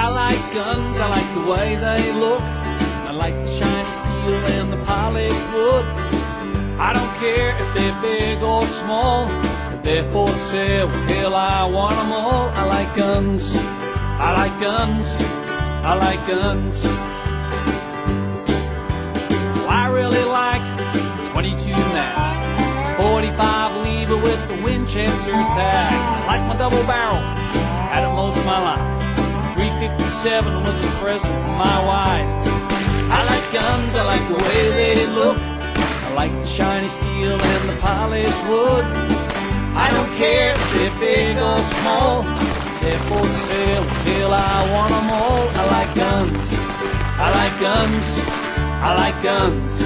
I like guns, I like the way they look. I like the shiny steel and the polished wood. I don't care if they're big or small. If they're for sale, hell, I want them all. I like guns, I like guns, I like guns. Well, I really like 22 mag, 45 lever with the Winchester tag. I like my double barrel, had it most of my life. 357 was a present from my wife. I like guns, I like the way they look. I like the shiny steel and the polished wood. I don't care if they're big or small. They're for sale, hell, I want them all. I like guns, I like guns, I like guns.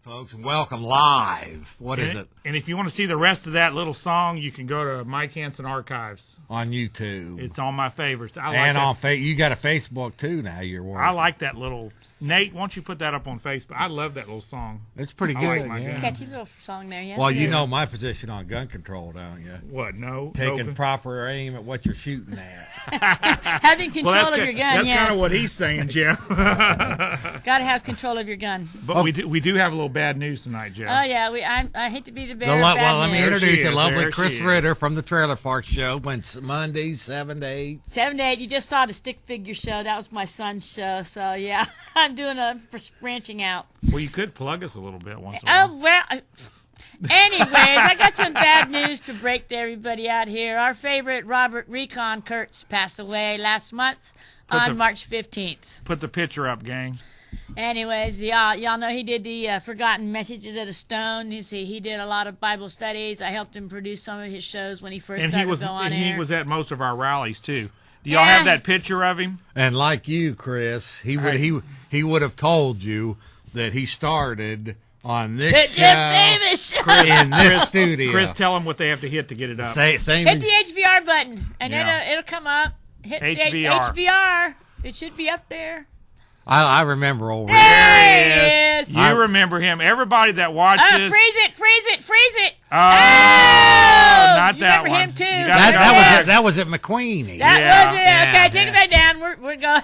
Folks, welcome live. What is it? And if you want to see the rest of that little song, you can go to Mike Hansen Archives On YouTube. It's on my favorites. I like and that. on you got a Facebook too now. You're working. I like that little. Nate, why don't you put that up on Facebook? I love that little song. It's pretty I good. like my Yeah. guns. Catchy little song there, yeah. Well, you know my position on gun control, don't you? What? No. Taking proper aim at what you're shooting at. Having control of your gun, that's yes. kind of what he's saying, Jeff. Got to have control of your gun. But we do have a little bad news tonight, Jeff. Oh, yeah. I hate to be the bearer of bad Well, let me news. introduce you, is, lovely there Chris she is. Ritter from the Trailer Park Show. Went Mondays 7 to 8. 7 to 8. You just saw the stick figure show. That was my son's show. So, yeah, I'm doing branching out. Well, you could plug us a little bit once in a while. Oh, well. Anyways, I got some bad news to break to everybody out here. Our favorite Robert Recon Kurtz passed away last month on March 15th. Put the picture up, gang. Anyways, y'all know he did the Forgotten Messages of the Stone. You see, he did a lot of Bible studies. I helped him produce some of his shows when he first started to go on air. He was at most of our rallies too. Do y'all have that picture of him? And like you, Chris, he would have told you that he started on this show in this studio. Chris, tell them what they have to hit to get it up. Hit the HVR button, and then it'll come up. Hit HVR. the HVR. It should be up there. I remember over There he is. You remember him. Everybody that watches. Freeze it. Oh, not you that remember one. him too. That was at McQueenie. That was it. Yeah, Okay, take it back down. We're going.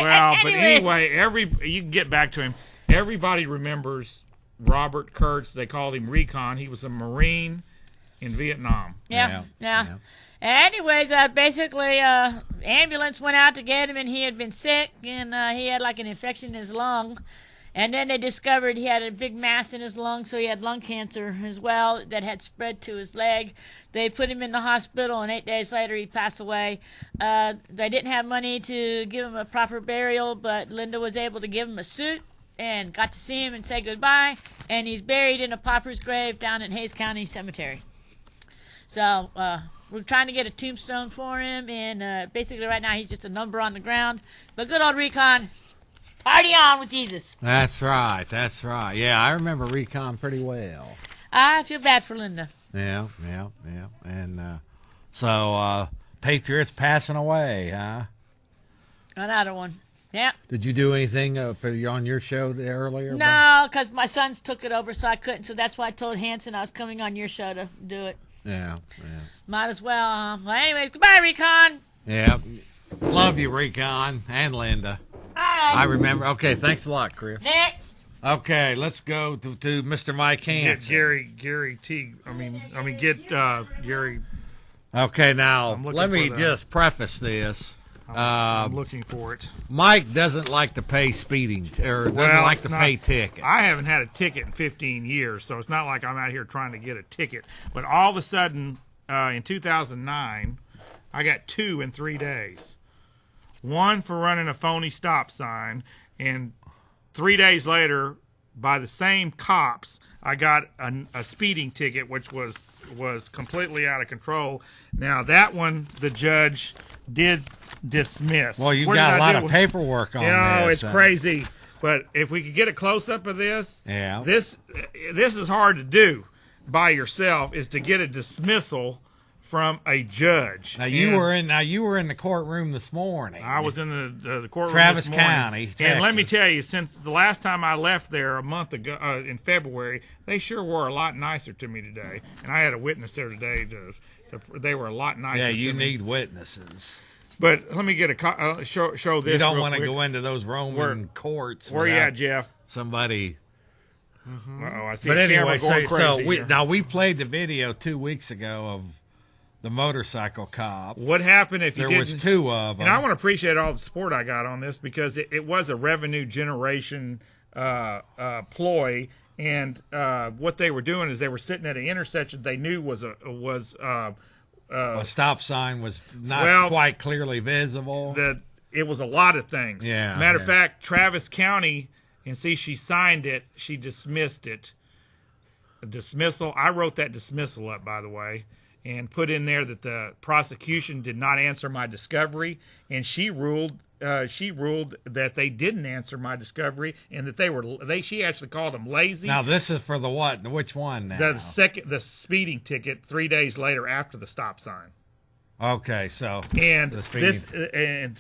Well, but anyways. anyway, you can get back to him. Everybody remembers Robert Kurtz. They called him Recon. He was a Marine in Vietnam. Yeah. Anyways, basically, ambulance went out to get him, and he had been sick, and he had like an infection in his lung. And then they discovered he had a big mass in his lung, so he had lung cancer as well that had spread to his leg. They put him in the hospital, and 8 days later he passed away. They didn't have money to give him a proper burial, but Linda was able to give him a suit and got to see him and say goodbye. And he's buried in a pauper's grave down in Hays County Cemetery. So we're trying to get a tombstone for him, and basically right now he's just a number on the ground. But good old Recon. Party on with Jesus. That's right. Yeah, I remember Recon pretty well. I feel bad for Linda. Yeah. And so Patriots passing away, huh? Another one. Yeah. Did you do anything on your show earlier? No, because my sons took it over, so I couldn't. So that's why I told Hanson I was coming on your show to do it. Yeah. Might as well. Well, anyway, goodbye, Recon. Yeah. Love you, Recon and Linda. All right. I remember. Okay, thanks a lot, Chris. Next. Okay, let's go to Mr. Mike Hansen. Get Gary T. Get Gary. Okay, now I'm looking let me for just preface this. I'm looking for it. Mike doesn't like to pay pay tickets. I haven't had a ticket in 15 years, so it's not like I'm out here trying to get a ticket. But all of a sudden, in 2009, I got 2 in 3 days. One for running a phony stop sign, and 3 days later, by the same cops, I got a speeding ticket, which was completely out of control. Now, that one, the judge did dismiss. Well, you've got a lot of paperwork on this. It's crazy. But if we could get a close-up of this, yeah. This is hard to do by yourself, is to get a dismissal from a judge. Now you were in the courtroom this morning. I was in the courtroom Travis this morning. County, Texas. And let me tell you, since the last time I left there a month ago in February, they sure were a lot nicer to me today. And I had a witness there today. They were a lot nicer. Yeah, you to me. need witnesses. But let me get a show this. You don't want to go into those Roman courts. Where you at, Jeff? Somebody. Uh-oh, I see. But a anyway, camera going crazy we played the video 2 weeks ago of the motorcycle cop. What happened if you There was 2 of them. And I want to appreciate all the support I got on this because it was a revenue generation ploy. And what they were doing is they were sitting at an intersection they knew was a stop sign was not quite clearly visible. It was a lot of things. Yeah. Matter of fact, Travis County, and see, she signed it. She dismissed it. A dismissal. I wrote that dismissal up, by the way, and put in there that the prosecution did not answer my discovery, and she ruled that they didn't answer my discovery, and that she actually called them lazy. Now this is for the what? Which one now? The speeding ticket 3 days later after the stop sign. Okay, so And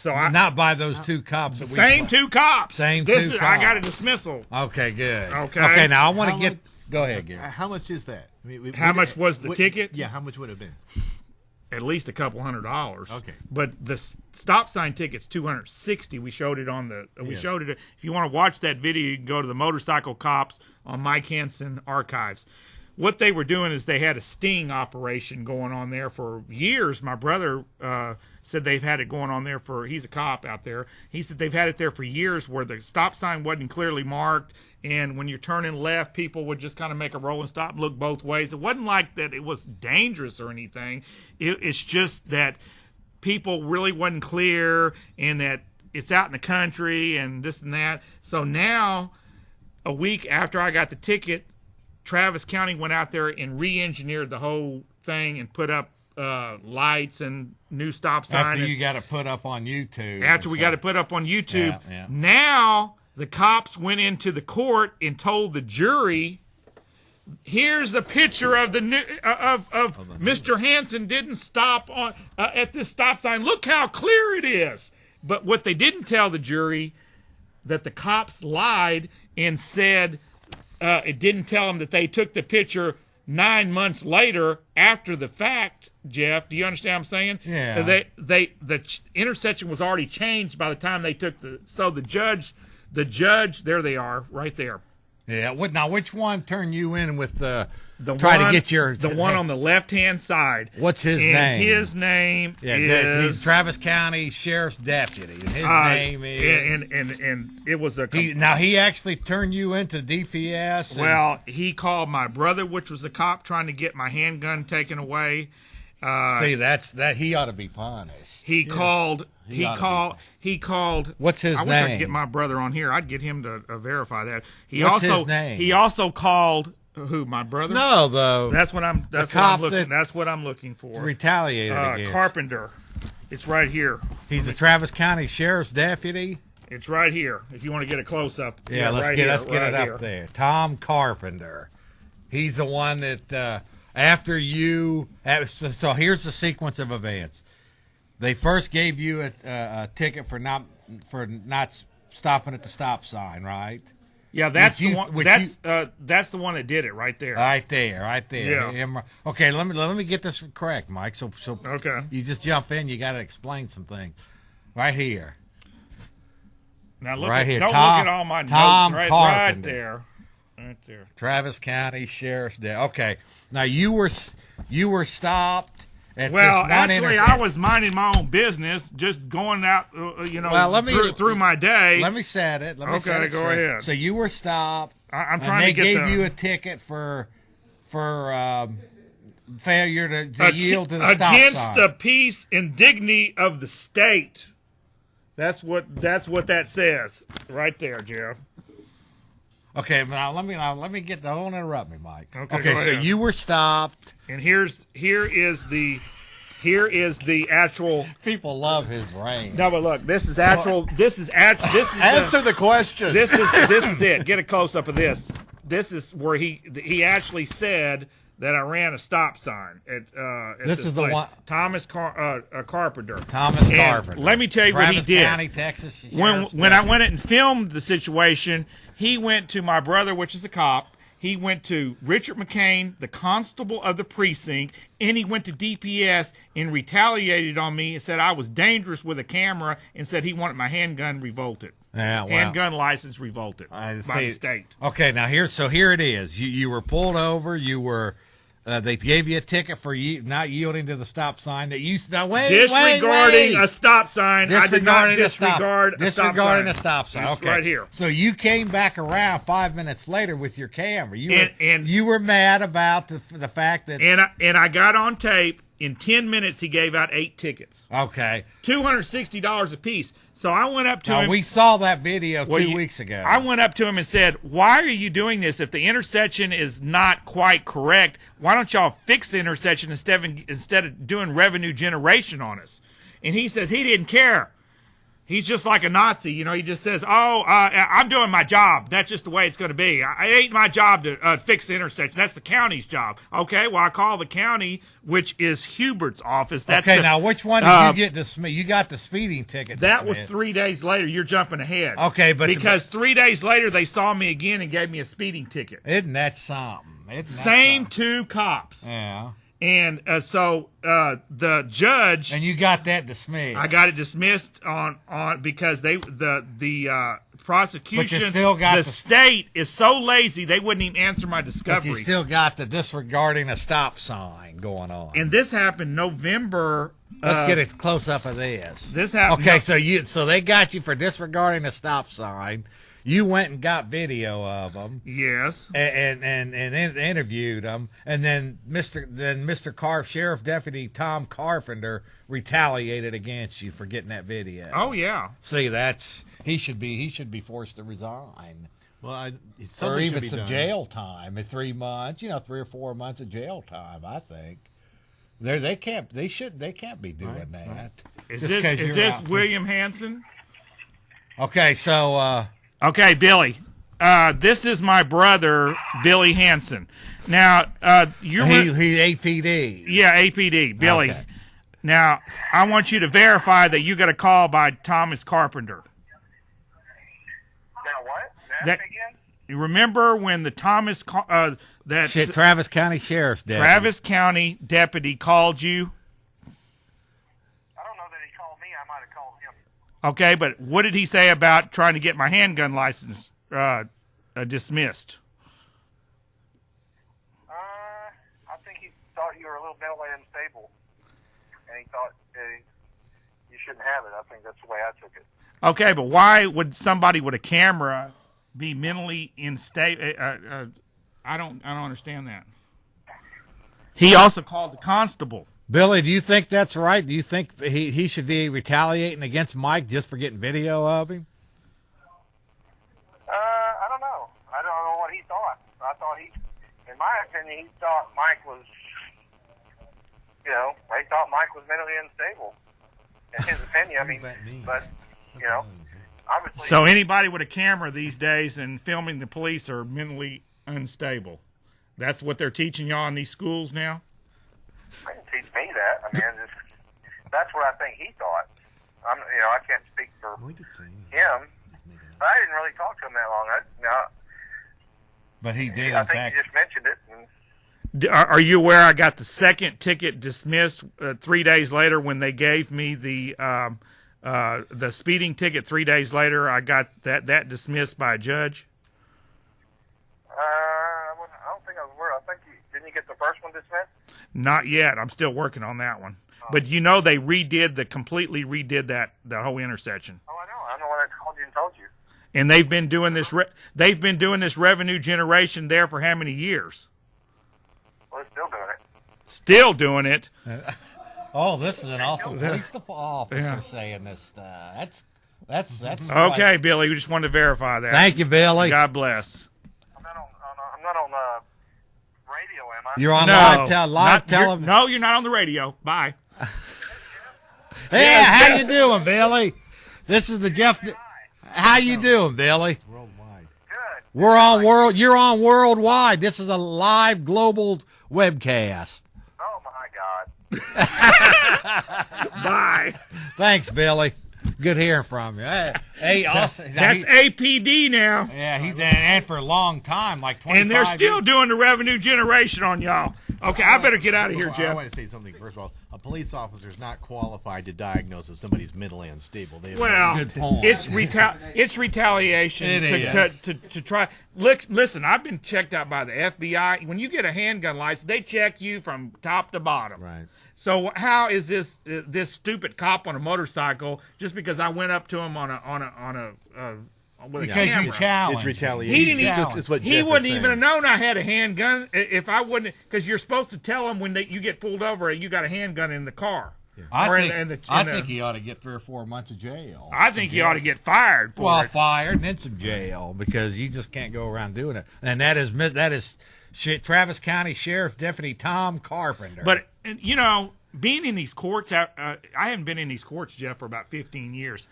not by those 2 cops. Same 2 cops. Same this 2 is, cops. I got a dismissal. Okay, good. Okay. Okay, now I want to get. Go ahead, Gary. How much is that? I mean, How much was the ticket? Yeah, how much would it have been? At least a couple $100. Okay. But the stop sign ticket's $260. We showed it on the. We showed it. If you want to watch that video, you can go to the Motorcycle Cops on Mike Henson Archives. What they were doing is they had a sting operation going on there for years. My brother said they've had it going on there he's a cop out there. He said they've had it there for years where the stop sign wasn't clearly marked, and when you're turning left, people would just kind of make a rolling stop and look both ways. It wasn't like that it was dangerous or anything. It's just that people really wasn't clear, and that it's out in the country and this and that. So now, a week after I got the ticket, Travis County went out there and re-engineered the whole thing and put up lights and new stop sign. After you got it put up on YouTube. After we got it put up on YouTube. Yeah. Now the cops went into the court and told the jury, here's the picture of the new, of Mr. Hansen didn't stop on at this stop sign. Look how clear it is. But what they didn't tell the jury, that the cops lied and said it didn't tell them that they took the picture 9 months later after the fact. Jeff, do you understand what I'm saying? Yeah. The intersection was already changed by the time they took the judge, there they are, right there. Yeah. Now, which one turned you in with the one on the left-hand side. What's his name? His name is he's Travis County Sheriff's Deputy. And his name is and it was he actually turned you into DPS. Well, he called my brother, which was a cop, trying to get my handgun taken away. See, that he ought to be punished. He called. What's his name? I wish I could get my brother on here. I'd get him to verify that. What's his name? He also called. Who, my brother? No, that's what I'm looking. That's what I'm looking for. Retaliated against. Carpenter. It's right here. He's the Travis County Sheriff's Deputy. It's right here. If you want to get a close up. Yeah, let's get it up there. Tom Carpenter. He's the one that after you. So here's the sequence of events. They first gave you a ticket for not stopping at the stop sign, right? Yeah, that's the one. That's the one that did it right there. Right there. Yeah. Okay, let me get this correct, Mike. So okay. You just jump in. You got to explain some things. Right here. Now look. Right here. Don't look at all my notes. Right there. Right there. Travis County Sheriff's Deputy. Okay. Now you were stopped. Actually, I was minding my own business, just going out, through my day. Let me set it. Go ahead. So you were stopped. I'm trying to get. They gave you a ticket for failure to yield to the stop sign against the peace and dignity of the state. That's what that says right there, Jeff. Okay, now let me get. Don't interrupt me, Mike. Okay, so you were stopped, and here is the actual. People love his brain. No, but look, this is actual. This is answer the question. This is it. Get a close up of this. This is where he actually said that I ran a stop sign at This is the place. one- Thomas Carpenter. Thomas And Carpenter. let me tell you what he Travis did. County, Texas. When Sheriff's I Deputy. went and filmed the situation, he went to my brother, which is a cop. He went to Richard McCain, the constable of the precinct, and he went to DPS and retaliated on me and said I was dangerous with a camera and said he wanted my handgun revoked. Yeah, well, Handgun license revoked I by see. the state. Okay, now here it is. You were pulled over. You were. They gave you a ticket for not yielding to the stop sign. That you Disregarding a stop sign. I did not disregarding disregard a stop sign. It's Okay, right here. So you came back around 5 minutes later with your camera. And You were mad about the fact that. And I got on tape. In 10 minutes, he gave out 8 tickets, Okay, $260 a piece. So I went up to now him. we saw that video Well, 2 weeks ago. I went up to him and said, "Why are you doing this? If the intersection is not quite correct, why don't y'all fix the intersection instead of doing revenue generation on us?" And he says he didn't care. He's just like a Nazi, you know. He just says, "Oh, I'm doing my job. That's just the way it's going to be. It ain't my job to fix the intersection. That's the county's job." Okay, well, I call the county, which is Hubert's office. That's okay, the- now which one did you get? You got the speeding ticket. That was dismissed. 3 days later. You're jumping ahead. Okay, but because 3 days later they saw me again and gave me a speeding ticket. Isn't that something? Isn't that Same something? 2 cops. Yeah. And so the judge, And you got that dismissed. I got it dismissed on because the prosecution, still got the the- state is so lazy they wouldn't even answer my But you discovery. still got the disregarding a stop sign going on. And this happened November. Let's get a close up of this. This happened. Okay, so they got you for disregarding a stop sign. You went and got video of them Yes. and interviewed them, and then Sheriff Deputy Tom Carpenter retaliated against you for getting that video. Oh yeah. See, he should be forced to resign. Well, Or something even should be some done. jail time, 3 months, 3 or 4 months of jail time. I think they can't be doing that. Is Just 'cause this you're out. William Hanson? Okay? So Okay, Billy. This is my brother, Billy Hanson. Now, you're he APD. yeah, APD, Billy. Okay. Now, I want you to verify that you got a call by Thomas Carpenter. Now what? That- That again? You remember when the Travis County Sheriff's Deputy. Travis County deputy called you? I don't know that he called me. I might have called him. Okay, but what did he say about trying to get my handgun license dismissed? I think he thought you were a little mentally unstable, and he thought you shouldn't have it. I think that's the way I took it. Okay, but why would somebody with a camera be mentally unstable? I don't understand that. He also called the constable. Billy, do you think that's right? Do you think he should be retaliating against Mike just for getting video of him? I don't know. I don't know what he thought. I thought in my opinion, he thought Mike was, he thought Mike was mentally unstable. In his opinion, I mean, What does that mean? but, obviously. So anybody with a camera these days and filming the police are mentally unstable. That's what they're teaching y'all in these schools now? They didn't teach me that. I mean, that's what I think he thought. I can't speak for We could say. him, but I didn't really talk to him that long. But he did, I in think fact. you just mentioned it. And Are you aware I got the second ticket dismissed 3 days later when they gave me the speeding ticket 3 days later? I got that dismissed by a judge. I don't think I was aware. I think didn't you get the first one dismissed? Not yet. I'm still working on that one. But they completely redid that whole intersection. Oh, I know. I know when I called you and told you. And they've been doing this revenue generation there for how many years? Well, it's still doing it. Still doing it. Oh, this is an awesome police officer Yeah. saying this stuff. That's Okay, Billy. We just wanted to verify that. Thank you, Billy. God bless. I'm not on radio, am I? You're on No, live television. No, you're not on the radio. Bye. Hey, how you doing, Billy? This is the Jeff. How you doing, Billy? Worldwide. Good. You're on worldwide. This is a live global webcast. Oh my God. Bye. Thanks, Billy. Good hearing from you. Hey, also, That's APD now. yeah, he's been in for a long time, like 25 And they're still years. doing the revenue generation on y'all. Okay, I better get out of here, I Jeff. want to say something. First of all, a police officer is not qualified to diagnose if somebody's mentally unstable. They have Well, Good point. it's retaliation It to is. to try. Look, listen, I've been checked out by the FBI. When you get a handgun license, they check you from top to bottom. Right. So how is this stupid cop on a motorcycle just because I went up to him on a with a Because camera? you challenged. It's retaliation. He didn't It's even. it's what He Jeff wouldn't is even saying. have known I had a handgun if I wouldn't, because you're supposed to tell them when you get pulled over, you got a handgun in the car. I Or think, in the- I in the- think he ought to get 3 or 4 months of jail. I think you ought to get fired for Well, it. fired and then some jail because you just can't go around doing it. And that is Travis County Sheriff Deputy Tom Carpenter. But you know, being in these courts, I haven't been in these courts, Jeff, for about 15 years.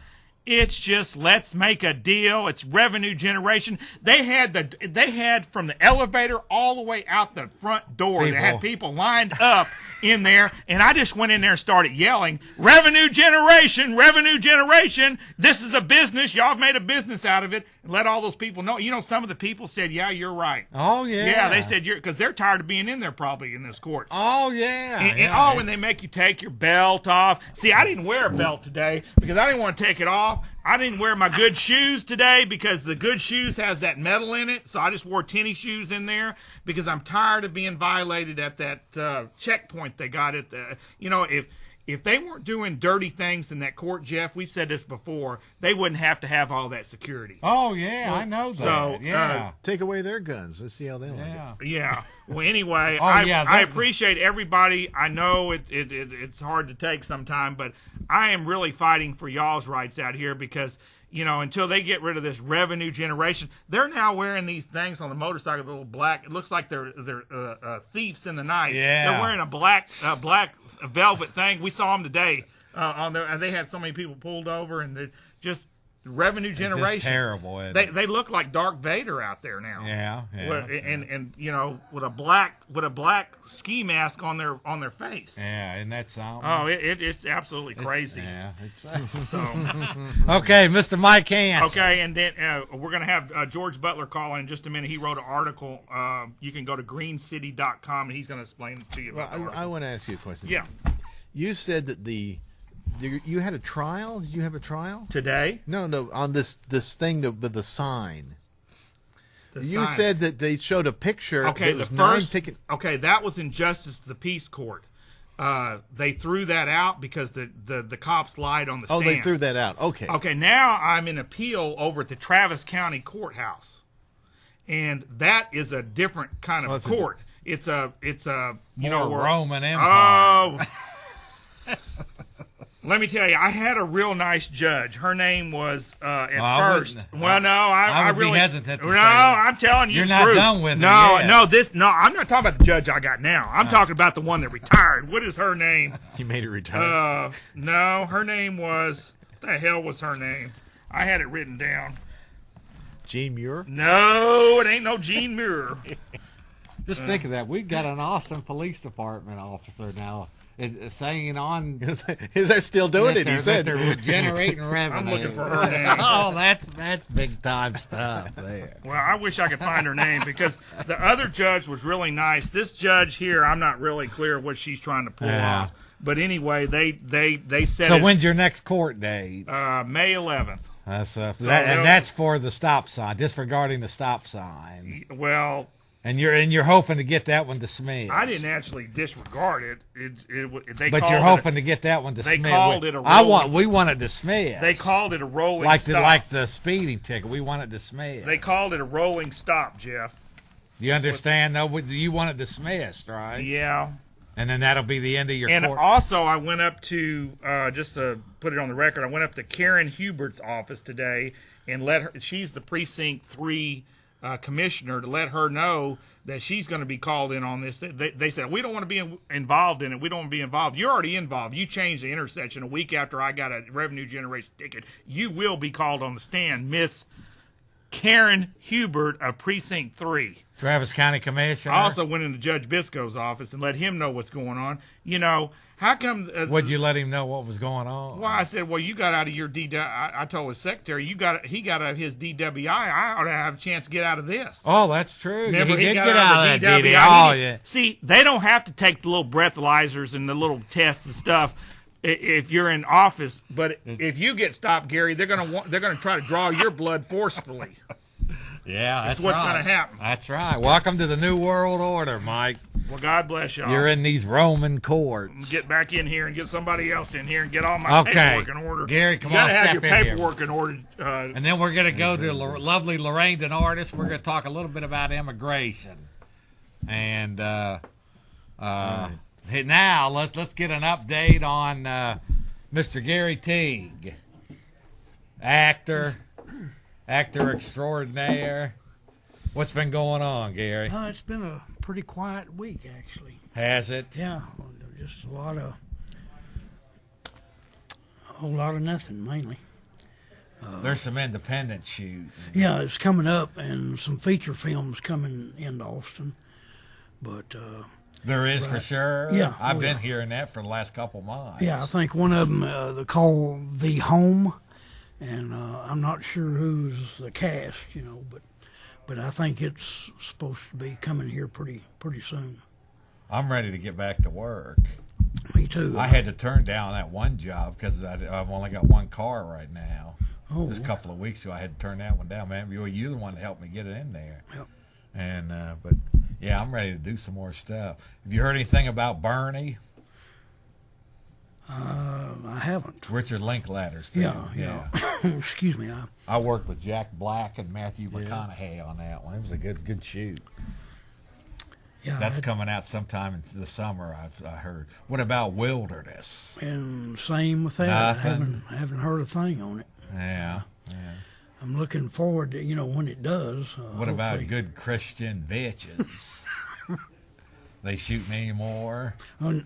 It's just let's make a deal. It's revenue generation. They had from the elevator all the way out the front door. They had people lined up in there, and I just went in there and started yelling, "Revenue generation, revenue generation! This is a business. Y'all have made a business out of it." And let all those people know. You know, some of the people said, "Yeah, you're right." oh yeah, Yeah, they said because they're tired of being in there probably in this court. oh yeah, And they make you take your belt off. See, I didn't wear a belt today because I didn't want to take it off. I didn't wear my good shoes today because the good shoes has that metal in it. So I just wore tennis shoes in there because I'm tired of being violated at that checkpoint they got at the. You know, if they weren't doing dirty things in that court, Jeff, we've said this before, they wouldn't have to have all that security. Oh yeah, I know that. So, yeah, Take away their guns. Let's see how they like yeah. Yeah. Well, anyway, Oh, I yeah, appreciate everybody. I know it's hard to take sometime, but I am really fighting for y'all's rights out here because, you know, until they get rid of this revenue generation, they're now wearing these things on the motorcycle, the little black. It looks like they're thieves in the night. Yeah. They're wearing a black velvet thing. We saw them today on there, and they had so many people pulled over, and they're just revenue It's generation. just terrible. Isn't They it? they look like Darth Vader out there now. Yeah, Well, and you know, with a black ski mask on their face. yeah, isn't that something? Oh, it's absolutely crazy. Yeah, it's So okay, Mr. Mike Hansen. okay, and then we're gonna have George Butler call in just a minute. He wrote an article. You can go to greencity.com and he's gonna explain it to you. Well, About the I article. want to ask you a question. Yeah, You said that you had a trial. Did you have a trial? today. No, on this thing with the sign. The You sign. said that they showed a picture. Okay, that the was first. ticket. Okay, that was in Justice of the Peace Court. They threw that out because the cops lied on the Oh, stand. they threw that out. Okay. Okay, now I'm in appeal over at the Travis County Courthouse, and that is a different kind of Oh, that's a court. It's a you know More where- Roman Empire. Oh, let me tell you, I had a real nice judge. Her name was at Well, I first. wouldn't- Well, no, I would be really hesitant to no. say that. I'm telling you, You're the not truth. done with it No, yet. no, I'm not talking about the judge I got now. I'm talking about the one that retired. What is her name? You made it retire. No, her name was. What the hell was her name? I had it written down. Gene Muir. No, it ain't no Gene Muir. Just think of that. We've got an awesome police department officer now. It's saying on Is that still doing that it? He they're, said. that they're generating revenue. I'm looking for her name. Oh, that's big time stuff there. Well, I wish I could find her name because the other judge was really nice. This judge here, I'm not really clear what she's trying to pull Yeah. off. But anyway, they said So it, when's your next court date? May 11th. That's they'll- and that's for the stop sign, disregarding the stop sign. Well, And you're hoping to get that one dismissed. I didn't actually disregard it. They But called you're it hoping to get that one dismissed. called it a We want it dismissed. They called it a rolling like stop. the speeding ticket. We want it dismissed. They called it a rolling stop, Jeff. You understand though? You want it dismissed, right? Yeah. And then that'll be the end of your And court. also, I went up to just to put it on the record. I went up to Karen Hubert's office today and let her. She's the precinct 3 commissioner, to let her know that she's going to be called in on this. They said we don't want to be involved in it. We don't want to be involved. You're already involved. You changed the intersection a week after I got a revenue generation ticket. You will be called on the stand, Miss Karen Hubert of precinct 3. Travis County Commissioner. I also went into Judge Biscoe's office and let him know what's going on. You know, how come? Would you let him know what was going on? Well, I said, well, you got out of your I told his secretary, he got out of his DWI. I ought to have a chance to get out of this. Oh, that's true. Remember, he did got get out of that DWI. DD. Oh, yeah. See, they don't have to take the little breathalyzers and the little tests and stuff if you're in office. But if you get stopped, Gary, they're gonna try to draw your blood forcefully. Yeah, that's what's right. going to happen. That's right. Welcome to the New World Order, Mike. Well, God bless y'all. You're in these Roman courts. Get back in here and get somebody else in here and get all my paperwork in order. Gary, come you on, gotta have step your in paperwork here. in order. And then we're going to go to lovely Lorraine Denardis. We're going to talk a little bit about immigration. And now let's get an update on Mr. Gary Teague, actor extraordinaire. What's been going on, Gary? It's been a pretty quiet week, actually. Has it? Yeah, just a whole lot of nothing, mainly. There's some independent shoot. Yeah, it's coming up, and some feature films coming into Austin. But There is for sure. Yeah. I've been hearing that for the last couple months. yeah, I think one of them they call The Home, and I'm not sure who's the cast, but I think it's supposed to be coming here pretty soon. I'm ready to get back to work. Me too. I had to turn down that one job because I've only got one car right now. Just a couple of weeks ago, I had to turn that one down, man. You're the one that helped me get it in there. Yep. And but yeah, I'm ready to do some more stuff. Have you heard anything about Bernie? I haven't. Richard Linklater's film. Yeah. Excuse me. I worked with Jack Black and Matthew McConaughey on that one. It was a good shoot. Yeah, That's coming out sometime in the summer, I heard. What about Wilderness? and same with that. Nothing. I haven't heard a thing on it. Yeah. I'm looking forward to when it does. What about hopefully. Good Christian Bitches? They shooting anymore? I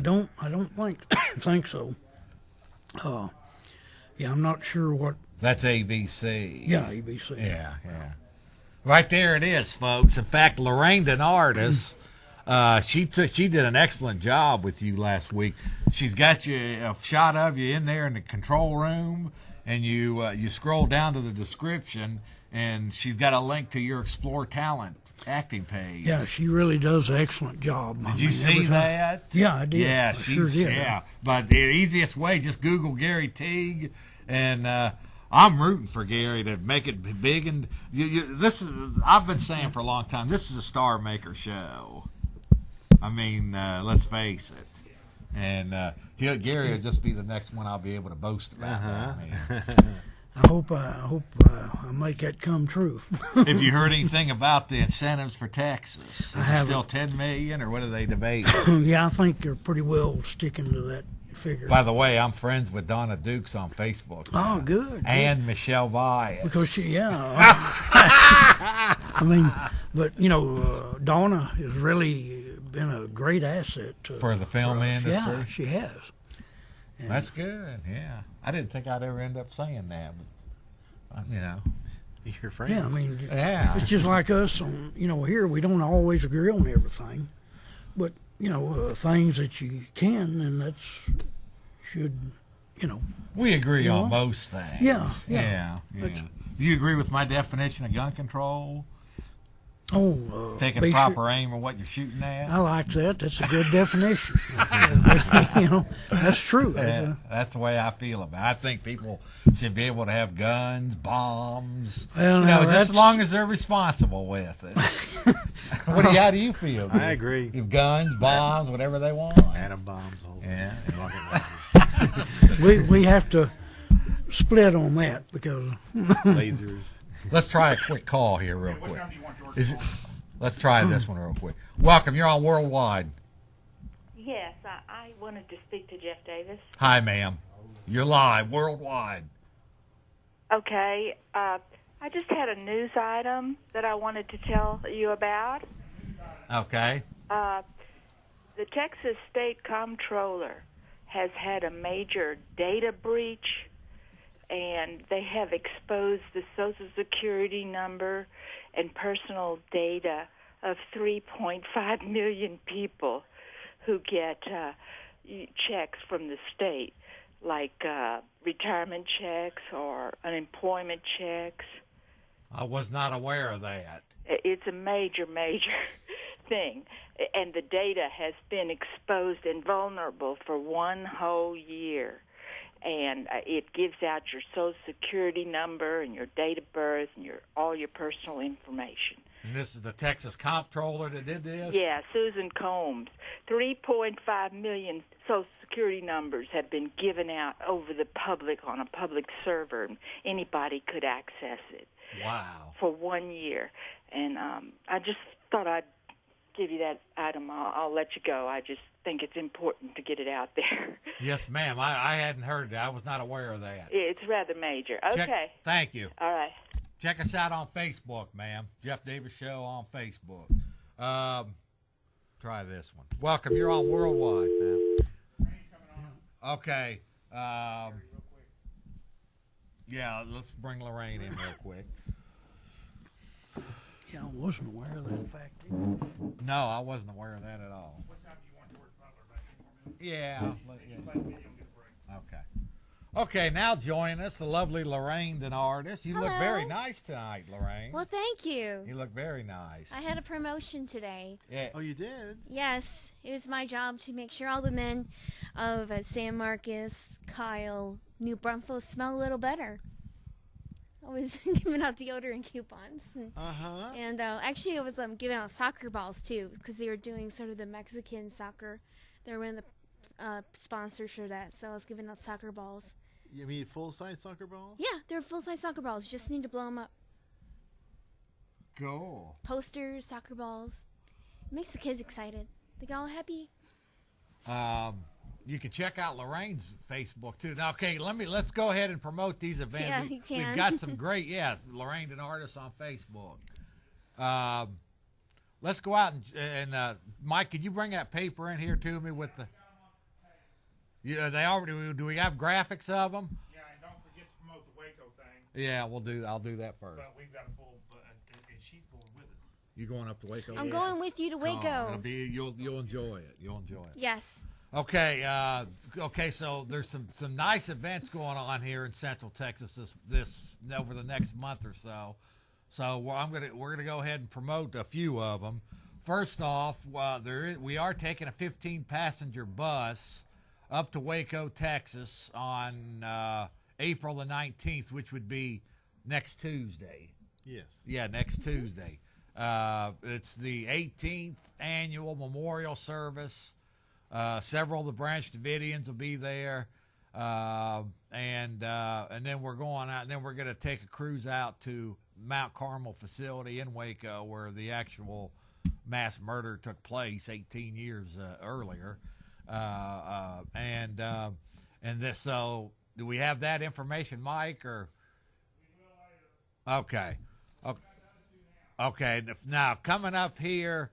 don't think so. Yeah, I'm not sure what. That's ABC. Yeah, ABC. Yeah. Right there it is, folks. In fact, Lorraine Denardis, she did an excellent job with you last week. She's got you a shot of you in there in the control room, and you scroll down to the description, and she's got a link to your Explore Talent acting page. Yeah, she really does an excellent job. Did you see that? Yeah, I did. Yeah, I sure did. Yeah. But the easiest way, just Google Gary Teague, and I'm rooting for Gary to make it big. And this is, I've been saying for a long time, this is a star maker show. I mean, let's face it. And Gary will just be the next one I'll be able to boast about. I mean. I hope I make that come true. Have you heard anything about the incentives for Texas? Is it haven't. still $10 million, or what are they debating? Yeah, I think they're pretty well sticking to that figure. By the way, I'm friends with Donna Dukes on Facebook now. Oh, good. And Michelle Vyas. Because I mean, but Donna has really been a great asset for the film industry. Yeah, she has. And that's good. Yeah, I didn't think I'd ever end up saying that, but Your friends. yeah, I mean, yeah, it's just like us. Here we don't always agree on everything, but things that you can, and that's should. we agree You on know? most things. Yeah. Do you agree with my definition of gun control? Taking be proper sure- aim of what you're shooting at. I like that. That's a good definition. That's true. Yeah, that's the way I feel about it. I think people should be able to have guns, bombs, Well, now just as that's- long as they're responsible with it. How do you feel? I agree. Have guns, bombs, whatever they want. Atom bombs. Yeah. And rocket launchers. we have to split on that because Lasers. Let's try a quick call here real quick. What time do you want yours? Let's try this one real quick. Welcome. You're on Worldwide. Yes, I wanted to speak to Jeff Davis. Hi, ma'am. You're live. Worldwide. Okay, I just had a news item that I wanted to tell you about. Okay. The Texas State Comptroller has had a major data breach, and they have exposed the Social Security number and personal data of 3.5 million people who get checks from the state, like retirement checks or unemployment checks. I was not aware of that. It's a major, major thing. And the data has been exposed and vulnerable for one whole year. And it gives out your Social Security number and your date of birth and all your personal information. And this is the Texas comptroller that did this? Yeah, Susan Combs. 3.5 million Social Security numbers have been given out over the public on a public server, and anybody could access it. Wow. For 1 year. And I just thought I'd give you that item. I'll let you go. I just think it's important to get it out there. Yes, ma'am. I hadn't heard that. I was not aware of that. It's rather major. Okay. Thank you. All right. Check us out on Facebook, ma'am. Jeff Davis Show on Facebook. Try this one. Welcome. You're on Worldwide, ma'am. Okay. Yeah, let's bring Lorraine in real quick. Yeah, I wasn't aware of that fact. No, I wasn't aware of that at all. What time do you want George Butler back? 10 more minutes? Yeah. Play the video and get a break. Okay. Okay, now join us, the lovely Lorraine, an artist. You look Hello. very nice tonight, Lorraine. Well, thank you. You look very nice. I had a promotion today. Yeah. Oh, you did? Yes, it was my job to make sure all the men of San Marcos, Kyle, New Braunfels smell a little better. I was giving out deodorant coupons. Uh-huh. And actually, I was giving out soccer balls, too, because they were doing sort of the Mexican soccer. They were one of the sponsors for that, so I was giving out soccer balls. You mean full-size soccer balls? Yeah, they're full-size soccer balls. You just need to blow them up. Cool. Posters, soccer balls. It makes the kids excited. They get all happy. You can check out Lorraine's Facebook too. Now, okay, let's go ahead and promote these events. Yeah, you can. We've got some great, Lorraine, an artist on Facebook. Let's go out and Mike, could you bring that paper in here to me with the? Yeah, they already. Do we have graphics of them? Yeah, and don't forget to promote the Waco thing. Yeah, I'll do that first. But we've got a full, and she's going with us. You going up to Waco? I'm going with you to Waco. You'll enjoy it. You'll enjoy it. Yes. Okay. Okay. So there's some nice events going on here in Central Texas this over the next month or so. So we're gonna go ahead and promote a few of them. First off, we are taking a 15-passenger bus up to Waco, Texas on April the 19th, which would be next Tuesday. Yes. Yeah, next Tuesday. It's the 18th annual memorial service. Several of the Branch Davidians will be there. And then we're going out, and then we're going to take a cruise out to Mount Carmel facility in Waco where the actual mass murder took place 18 years earlier. So do we have that information, Mike, or? Okay. Okay. Now coming up here.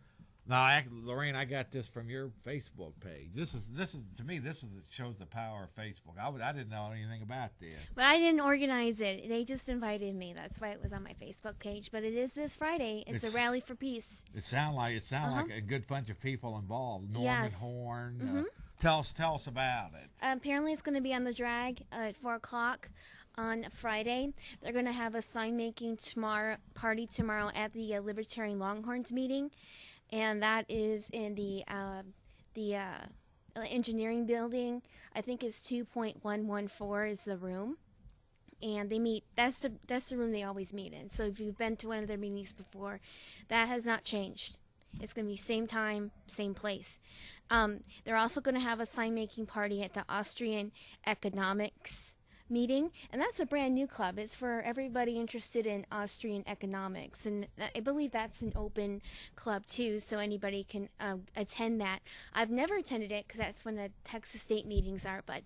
Now, Lorraine, I got this from your Facebook page. This is to me. This shows the power of Facebook. I didn't know anything about this. But I didn't organize it. They just invited me. That's why it was on my Facebook page. But it is this Friday. It's a rally for peace. It sounds like a good bunch of people involved. Norman Yes. Horn. Mm-hmm. Tell us about it. Apparently, it's going to be on the drag at 4:00 on Friday. They're going to have a sign-making party tomorrow at the Libertarian Longhorns meeting. And that is in the engineering building. I think it's 2.114 is the room, and they meet. That's the room they always meet in. So if you've been to one of their meetings before, that has not changed. It's going to be same time, same place. They're also going to have a sign-making party at the Austrian Economics meeting, and that's a brand new club. It's for everybody interested in Austrian economics, and I believe that's an open club too, so anybody can attend that. I've never attended it because that's when the Texas State meetings are, but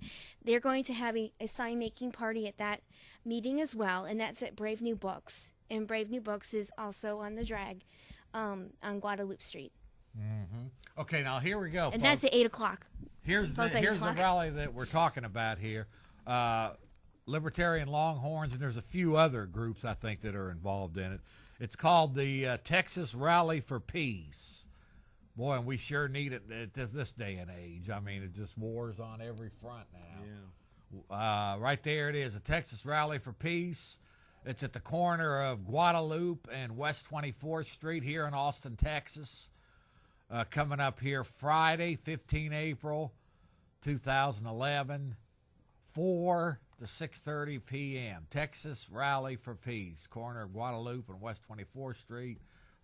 they're going to have a sign-making party at that meeting as well, and that's at Brave New Books, and Brave New Books is also on the drag on Guadalupe Street. Mm-hmm. Okay, now here we go, And folks. that's at 8:00. Here's the rally that we're talking about here. Libertarian Longhorns, and there's a few other groups I think that are involved in it. It's called the Texas Rally for Peace. Boy, and we sure need it at this day and age. I mean, it just wars on every front now. Yeah. Right there it is, the Texas Rally for Peace. It's at the corner of Guadalupe and West 24th Street here in Austin, Texas. Coming up here Friday, 15 April 2011, 4 to 6:30 p.m. Texas Rally for Peace, corner of Guadalupe and West 24th Street,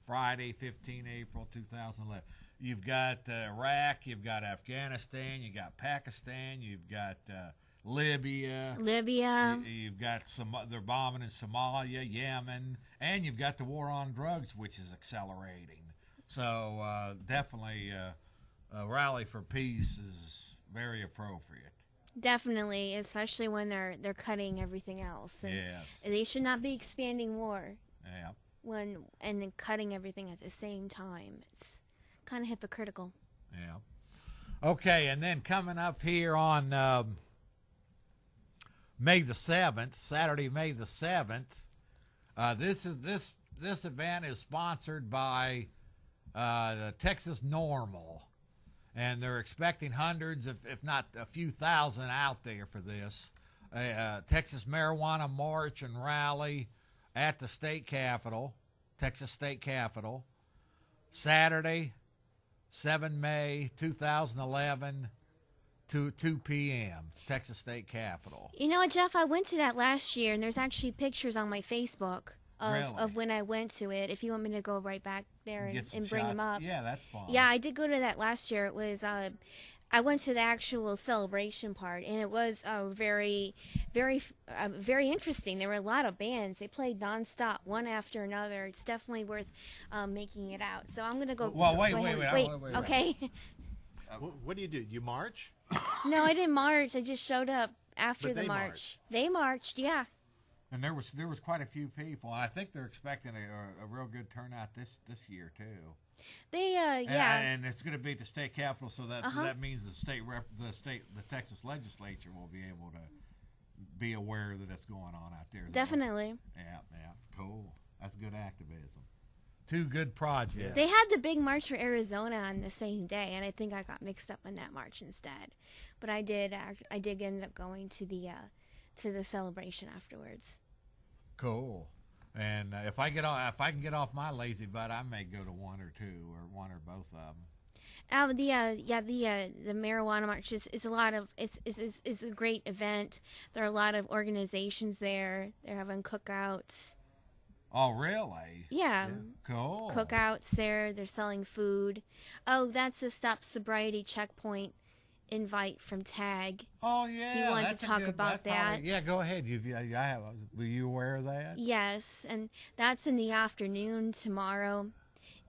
Friday, 15 April 2011. You've got Iraq, you've got Afghanistan, you've got Pakistan, you've got Libya. You've got they're bombing in Somalia, Yemen, and you've got the war on drugs, which is accelerating. So definitely a rally for peace is very appropriate. Definitely, especially when they're cutting everything else. And Yes. they should not be expanding war Yeah. and then cutting everything at the same time. It's kind of hypocritical. Yeah. Okay, and then coming up here on May the 7th, Saturday, May the 7th, this event is sponsored by the Texas Normal, and they're expecting hundreds, if not a few thousand, out there for this Texas Marijuana March and Rally at the state capitol, Texas State Capitol, Saturday, 7 May 2011, 2 p.m., Texas State Capitol. You know what, Jeff? I went to that last year, and there's actually pictures on my Facebook of when I went to it. If you want me to go right back there and bring them up. Yeah, that's fine. Yeah, I did go to that last year. It was I went to the actual celebration part, and it was very, very, very interesting. There were a lot of bands. They played nonstop, one after another. It's definitely worth making it out. So I'm gonna go. Well, wait. Okay. What do? You march? No, I didn't march. I just showed up after But the they march. marched. They marched, yeah. And there was quite a few people. I think they're expecting a real good turnout this year too. They yeah. And it's going to be at the state capitol, so that means the Texas legislature will be able to be aware that it's going on out there. Definitely. Yeah, cool. That's good activism. Two good projects. They had the big march for Arizona on the same day, and I think I got mixed up in that march instead. But I did end up going to the celebration afterwards. Cool. And if I can get off my lazy butt, I may go to one or two or one or both of them. The marijuana march is a lot of it's a great event. There are a lot of organizations there. They're having cookouts. Oh, really? Yeah. Cool. Cookouts there. They're selling food. Oh, that's a Stop Sobriety Checkpoint invite from Tag. Oh, yeah. He wanted to talk about that. Yeah, go ahead. Were you aware of that? Yes, and that's in the afternoon tomorrow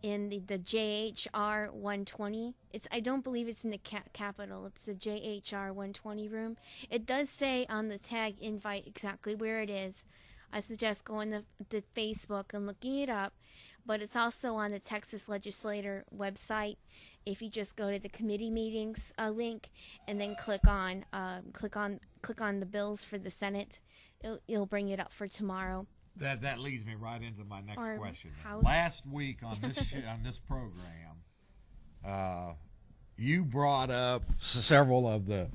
in the JHR 120. I don't believe it's in the Capitol. It's the JHR 120 room. It does say on the Tag invite exactly where it is. I suggest going to Facebook and looking it up, but it's also on the Texas Legislature website. If you just go to the committee meetings link and then click on the bills for the Senate, it'll bring it up for tomorrow. That leads me right into my next question. House. Last week on this on this program, you brought up several of the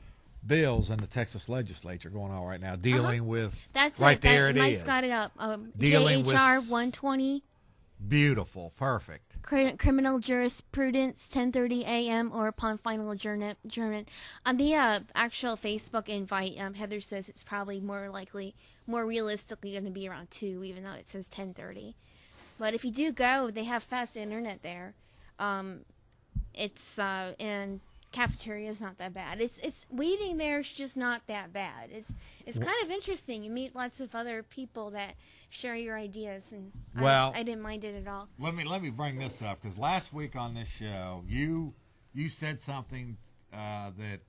bills in the Texas legislature going on right now, dealing with. That's right it. there. It Mike's is. got it up. Dealing with JHR 120. Beautiful, perfect. Criminal jurisprudence, 10:30 a.m. or upon final adjournment. On the actual Facebook invite, Heather says it's probably more realistically going to be around 2, even though it says 10:30. But if you do go, they have fast internet there. And cafeteria is not that bad. It's waiting there is just not that bad. It's kind of interesting. You meet lots of other people that share your ideas, and I didn't mind it at all. Let me bring this up, because last week on this show you said something that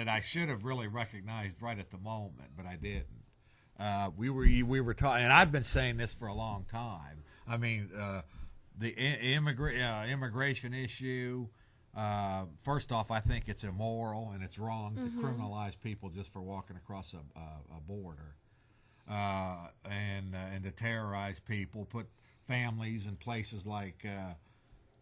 I should have really recognized right at the moment, but I didn't. We were talking, and I've been saying this for a long time. I mean, the immigration issue. First off, I think it's immoral and it's wrong to criminalize people just for walking across a border. and to terrorize people, put families in places like.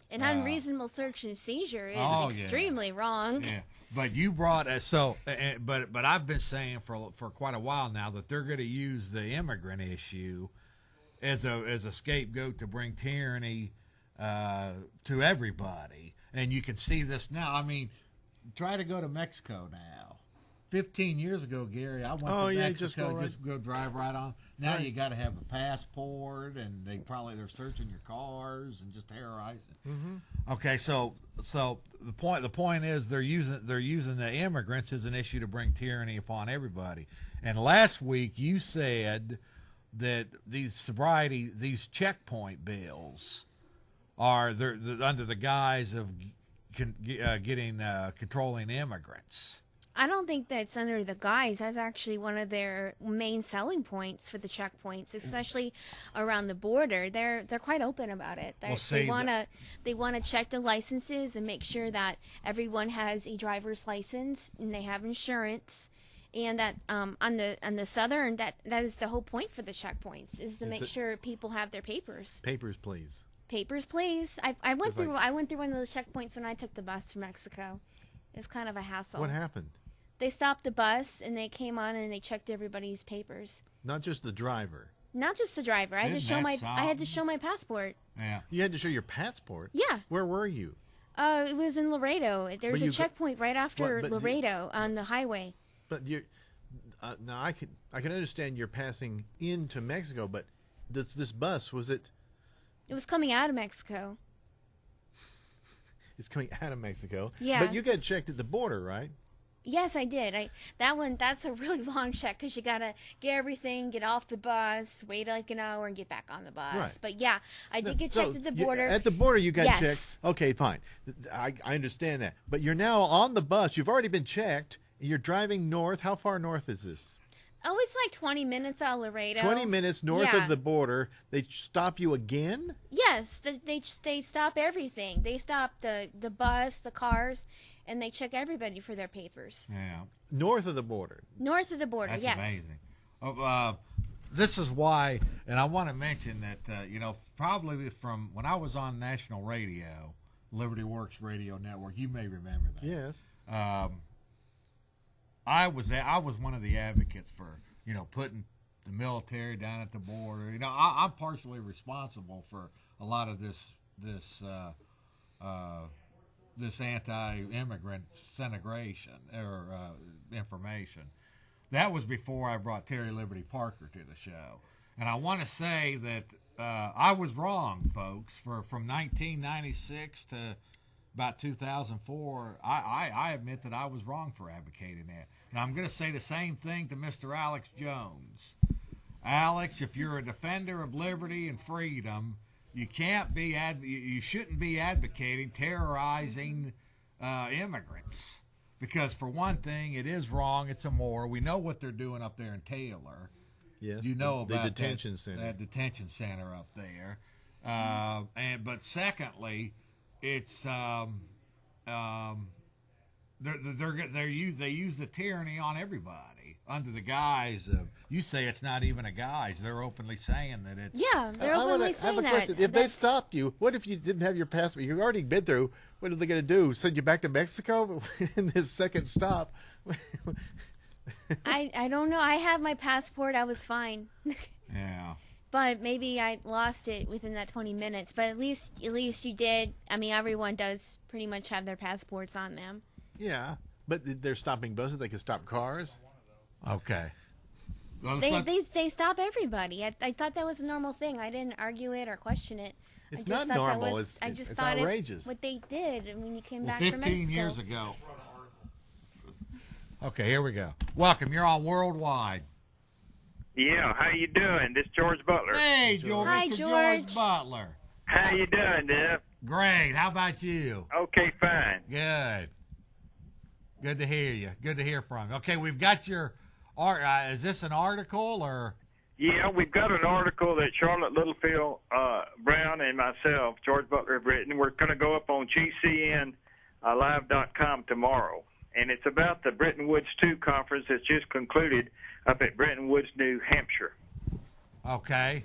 An unreasonable search and seizure is Oh, yeah. extremely wrong. Yeah, but you brought but I've been saying for quite a while now that they're going to use the immigrant issue as a scapegoat to bring tyranny to everybody, and you can see this now. I mean, try to go to Mexico now. 15 years ago, Gary, I went to Mexico, just go drive right on. Now you got to have a passport, and they're searching your cars and just terrorizing. Mm-hmm. Okay, so the point is they're using the immigrants as an issue to bring tyranny upon everybody. And last week you said that these checkpoint bills are they're under the guise of controlling immigrants. I don't think that's under the guise. That's actually one of their main selling points for the checkpoints, especially around the border. They're quite open about it. They want to check the licenses and make sure that everyone has a driver's license and they have insurance. And that on the southern, that is the whole point for the checkpoints, is to make sure people have their papers. Papers, please. Papers, please. I went through one of those checkpoints when I took the bus to Mexico. It's kind of a hassle. What happened? They stopped the bus and they came on and they checked everybody's papers. Not just the driver. Not just the driver. I had to show my passport. Yeah. You had to show your passport? Yeah. Where were you? It was in Laredo. There's a checkpoint right after Laredo on the highway. But you now I can understand you're passing into Mexico, but this bus, was it? It was coming out of Mexico. It's coming out of Mexico. Yeah. But you got checked at the border, right? Yes, I did. That's a really long check because you gotta get everything, get off the bus, wait like an hour, and get back on the bus. Right. But yeah, I did get checked at the border. At the border, you got Yes. checked. Okay, fine. I understand that. But you're now on the bus. You've already been checked. You're driving north. How far north is this? Oh, it's like 20 minutes out of Laredo. 20 minutes north of the border. They stop you again? Yes, they stop everything. They stop the bus, the cars, and they check everybody for their papers. Yeah. North of the border. North of the border, That's yes. amazing. This is why, and I want to mention that, probably from when I was on national radio, Liberty Works Radio Network, you may remember that. Yes. I was one of the advocates for, putting the military down at the border. I'm partially responsible for a lot of this anti-immigrant disintegration or information. That was before I brought Terry Liberty Parker to the show. And I want to say that I was wrong, folks. From 1996 to about 2004, I admit that I was wrong for advocating that. And I'm going to say the same thing to Mr. Alex Jones. Alex, if you're a defender of liberty and freedom, you shouldn't be advocating terrorizing immigrants, because for one thing, it is wrong. It's immoral. We know what they're doing up there in Taylor. Yes. You know the about detention center. That detention center up there. But secondly, it's they use the tyranny on everybody under the guise of, you say it's not even a guise. They're openly saying that it's. Yeah, they're openly saying that. If they stopped you, what if you didn't have your passport? You've already been through. What are they going to do? Send you back to Mexico in this second stop? I don't know. I have my passport. I was fine. Yeah. But maybe I lost it within that 20 minutes. But at least you did. I mean, everyone does pretty much have their passports on them. Yeah, but they're stopping buses. They can stop cars. Okay. They stop everybody. I thought that was a normal thing. I didn't argue it or question it. It's I just not thought normal. I just it's thought outrageous. what they did when you came back 15 from Mexico. years ago. Okay, here we go. Welcome. You're on Worldwide. Yeah, how you doing? This is George Butler. Hey, George. Hi, Mr. George. Butler. How you doing, Deb? Great. How about you? Okay, fine. Good. Good to hear you. Good to hear from you. Okay, we've got your art. Is this an article or? Yeah, we've got an article that Charlotte Littlefield Brown and myself, George Butler, have written. We're going to go up on GCNlive.com tomorrow. and it's about the Bretton Woods II conference that's just concluded up at Bretton Woods, New Hampshire. Okay.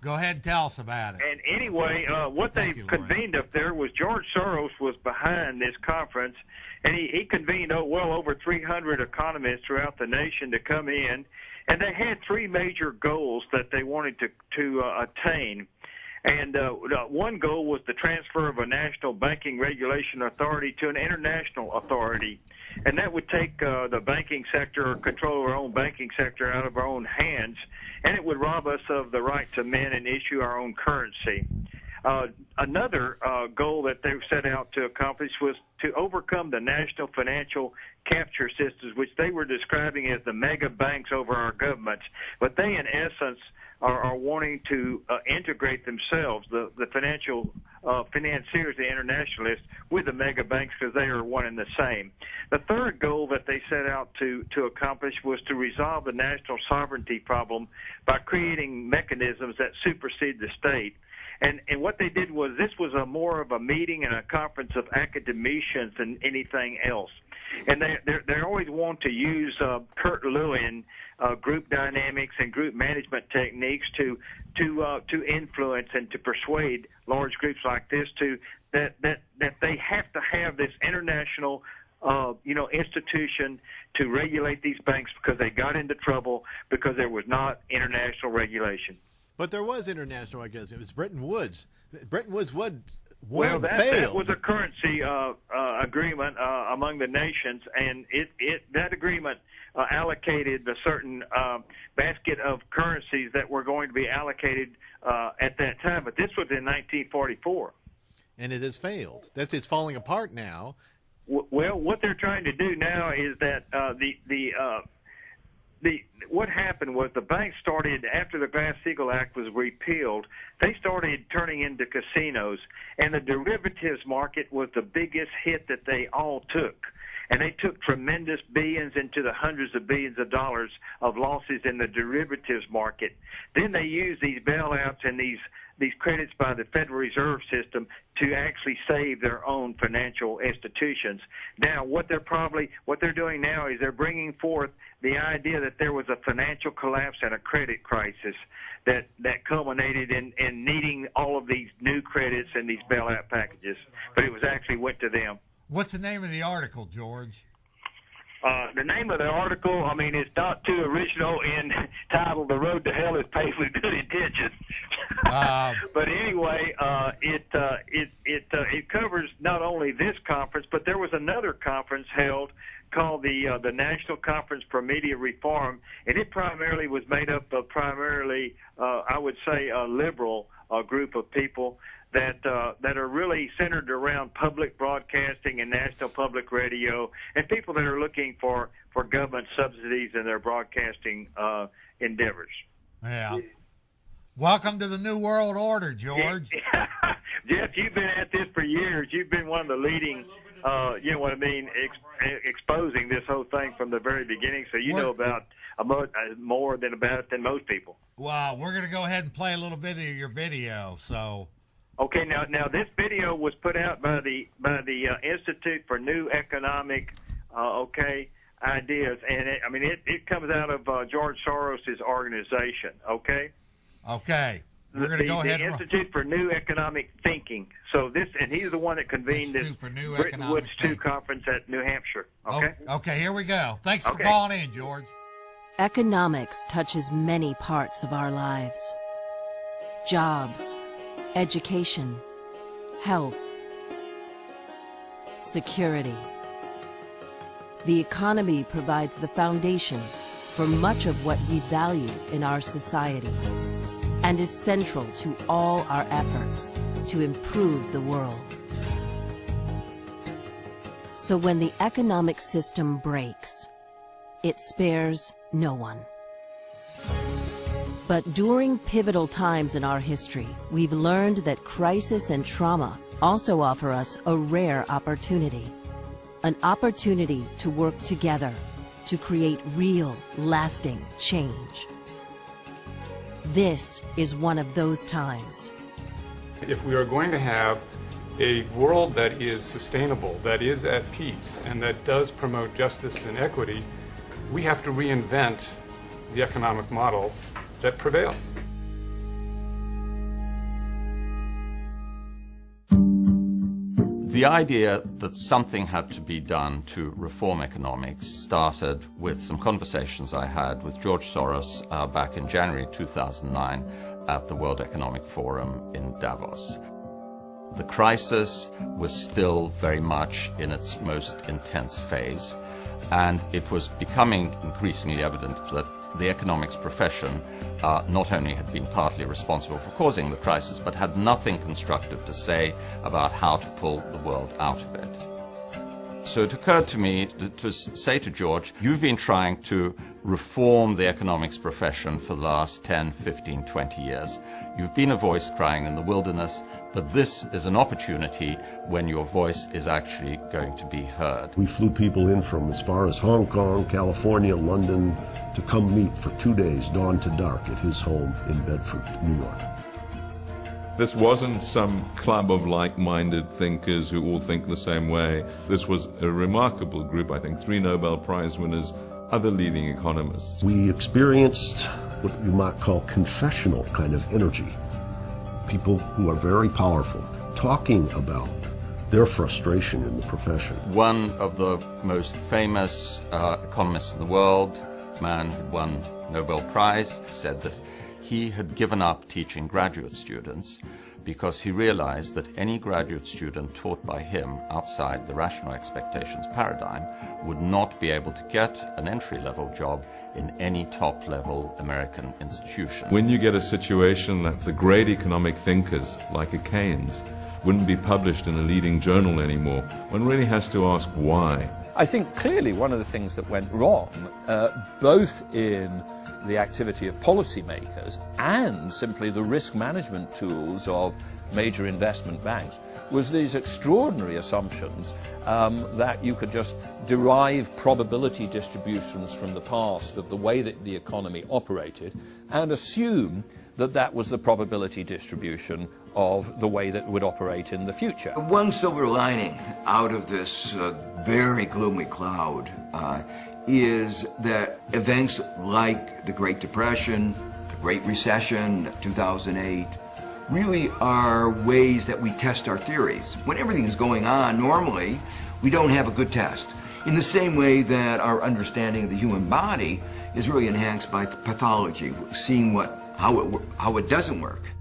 Go ahead and tell us about it. And anyway, what they convened up there was George Soros was behind this conference, and he convened well over 300 economists throughout the nation to come in, and they had three major goals that they wanted to attain. And one goal was the transfer of a national banking regulation authority to an international authority. And that would take the banking sector, or control of our own banking sector, out of our own hands, and it would rob us of the right to mint and issue our own currency. Another goal that they set out to accomplish was to overcome the national financial capture systems, which they were describing as the mega banks over our governments. But they, in essence, are wanting to integrate themselves, the financial financiers, the internationalists, with the mega banks, because they are one and the same. The third goal that they set out to accomplish was to resolve the national sovereignty problem by creating mechanisms that supersede the state. And what they did was, this was more of a meeting and a conference of academicians than anything else. And they always want to use Kurt Lewin group dynamics and group management techniques to influence and to persuade large groups like this that they have to have this international institution to regulate these banks, because they got into trouble because there was not international regulation. But there was international, I guess. It was Bretton Woods. Bretton Woods failed. That was a currency agreement among the nations, and that agreement allocated a certain basket of currencies that were going to be allocated at that time. But this was in 1944. And it has failed. It's falling apart now. Well, what they're trying to do now is that what happened was the banks started, after the Glass-Steagall Act was repealed, they started turning into casinos, and the derivatives market was the biggest hit that they all took. And they took tremendous billions into the hundreds of billions of dollars of losses in the derivatives market. Then they used these bailouts and these credits by the Federal Reserve System to actually save their own financial institutions. Now, what they're doing now is they're bringing forth the idea that there was a financial collapse and a credit crisis that culminated in needing all of these new credits and these bailout packages, but it was actually went to them. What's the name of the article, George? The name of the article, it's not too original, and titled "The Road to Hell is Paved with Good Intentions." But anyway, it covers not only this conference, but there was another conference held called the National Conference for Media Reform, and it primarily was made up of I would say, a liberal group of people that are really centered around public broadcasting and national public radio, and people that are looking for government subsidies in their broadcasting endeavors. Yeah. Welcome to the New World Order, George. Jeff, you've been at this for years. You've been one of the leading, exposing this whole thing from the very beginning, so you know about more than most people. Wow, we're going to go ahead and play a little bit of your video, so... Okay, now this video was put out by the Institute for New Economic Ideas, and it comes out of George Soros' organization. Okay. We're going to go ahead. The Institute for New Economic Thinking. So and he's the one that convened this Bretton Woods II conference at New Hampshire. Okay. Okay, here we go. Thanks for calling in, George. Economics touches many parts of our lives. Jobs, education, health, security. The economy provides the foundation for much of what we value in our society and is central to all our efforts to improve the world. So when the economic system breaks, it spares no one. But during pivotal times in our history, we've learned that crisis and trauma also offer us a rare opportunity. An opportunity to work together to create real, lasting change. This is one of those times. If we are going to have a world that is sustainable, that is at peace, and that does promote justice and equity, we have to reinvent the economic model that prevails. The idea that something had to be done to reform economics started with some conversations I had with George Soros back in January 2009 at the World Economic Forum in Davos. The crisis was still very much in its most intense phase, and it was becoming increasingly evident that the economics profession not only had been partly responsible for causing the crisis, but had nothing constructive to say about how to pull the world out of it. So it occurred to me to say to George, you've been trying to reform the economics profession for the last 10, 15, 20 years. You've been a voice crying in the wilderness, but this is an opportunity when your voice is actually going to be heard. We flew people in from as far as Hong Kong, California, London, to come meet for 2 days, dawn to dark, at his home in Bedford, New York. This wasn't some club of like-minded thinkers who all think the same way. This was a remarkable group, I think, 3 Nobel Prize winners, other leading economists. We experienced what you might call confessional kind of energy. People who are very powerful, talking about their frustration in the profession. One of the most famous economists in the world, a man who won Nobel Prize, said that he had given up teaching graduate students because he realized that any graduate student taught by him outside the rational expectations paradigm would not be able to get an entry-level job in any top-level American institution. When you get a situation that the great economic thinkers, like a Keynes, wouldn't be published in a leading journal anymore, one really has to ask why. I think clearly one of the things that went wrong, both in the activity of policymakers and simply the risk management tools of major investment banks, was these extraordinary assumptions that you could just derive probability distributions from the past of the way that the economy operated and assume that that was the probability distribution of the way that it would operate in the future. One silver lining out of this very gloomy cloud is that events like the Great Depression, the Great Recession, 2008, really are ways that we test our theories. When everything is going on normally, we don't have a good test. In the same way that our understanding of the human body is really enhanced by pathology, seeing how it doesn't work.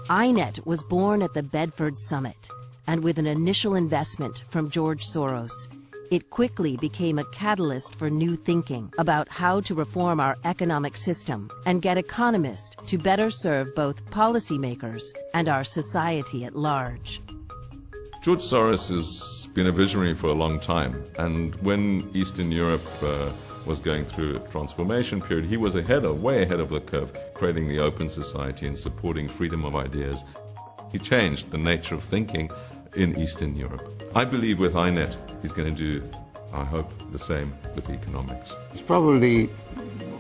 INET was born at the Bedford Summit, and with an initial investment from George Soros, it quickly became a catalyst for new thinking about how to reform our economic system and get economists to better serve both policymakers and our society at large. George Soros has been a visionary for a long time, and when Eastern Europe was going through a transformation period, he was way ahead of the curve, creating the open society and supporting freedom of ideas. He changed the nature of thinking in Eastern Europe. I believe with INET, he's going to do, I hope, the same with economics. It's probably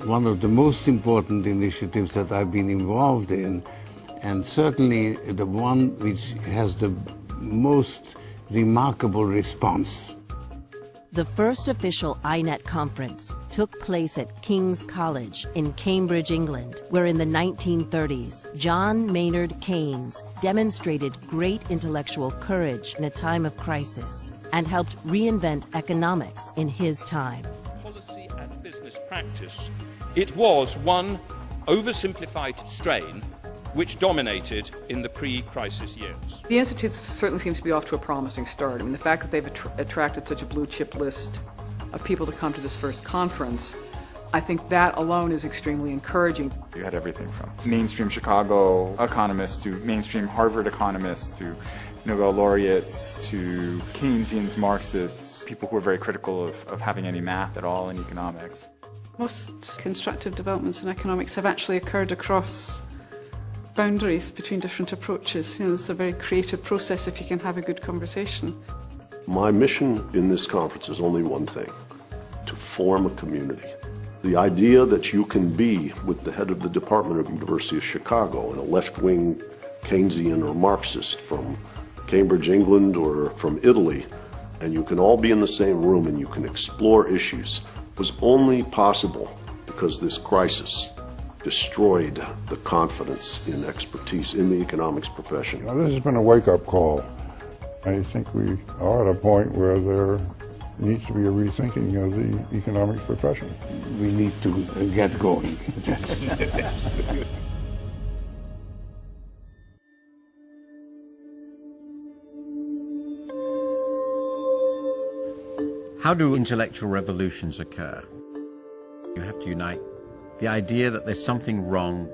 one of the most important initiatives that I've been involved in, and certainly the one which has the most remarkable response. The first official INET conference took place at King's College in Cambridge, England, where in the 1930s, John Maynard Keynes demonstrated great intellectual courage in a time of crisis and helped reinvent economics in his time. Policy and business practice, it was one oversimplified strain which dominated in the pre-crisis years. The institutes certainly seem to be off to a promising start. I mean, the fact that they've attracted such a blue-chip list of people to come to this first conference, I think that alone is extremely encouraging. You had everything from mainstream Chicago economists to mainstream Harvard economists to Nobel laureates to Keynesians, Marxists, people who were very critical of having any math at all in economics. Most constructive developments in economics have actually occurred across boundaries between different approaches. You know, it's a very creative process if you can have a good conversation. My mission in this conference is only one thing: to form a community. The idea that you can be with the head of the Department of University of Chicago and a left-wing Keynesian or Marxist from Cambridge, England, or from Italy, and you can all be in the same room and you can explore issues, was only possible because this crisis destroyed the confidence in expertise in the economics profession. Now, this has been a wake-up call. I think we are at a point where there needs to be a rethinking of the economics profession. We need to get going. How do intellectual revolutions occur? You have to unite the idea that there's something wrong.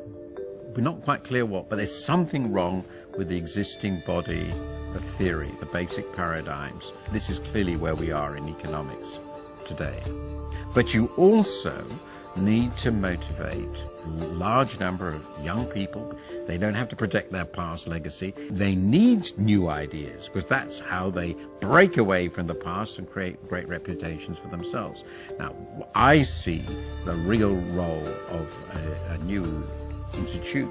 We're not quite clear what, but there's something wrong with the existing body of theory, the basic paradigms. This is clearly where we are in economics today. But you also need to motivate a large number of young people. They don't have to protect their past legacy. They need new ideas because that's how they break away from the past and create great reputations for themselves. Now, I see the real role of a new institute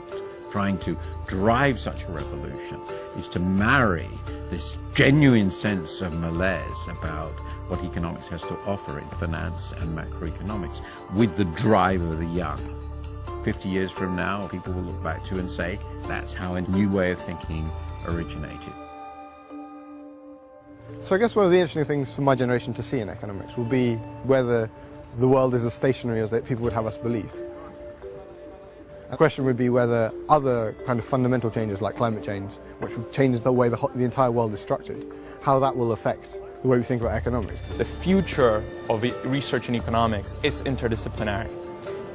trying to drive such a revolution is to marry this genuine sense of malaise about what economics has to offer in finance and macroeconomics with the drive of the young. 50 years from now, people will look back to and say, that's how a new way of thinking originated. So I guess one of the interesting things for my generation to see in economics will be whether the world is as stationary as people would have us believe. The question would be whether other kind of fundamental changes like climate change, which would change the way the entire world is structured, how that will affect the way we think about economics. The future of research in economics is interdisciplinary.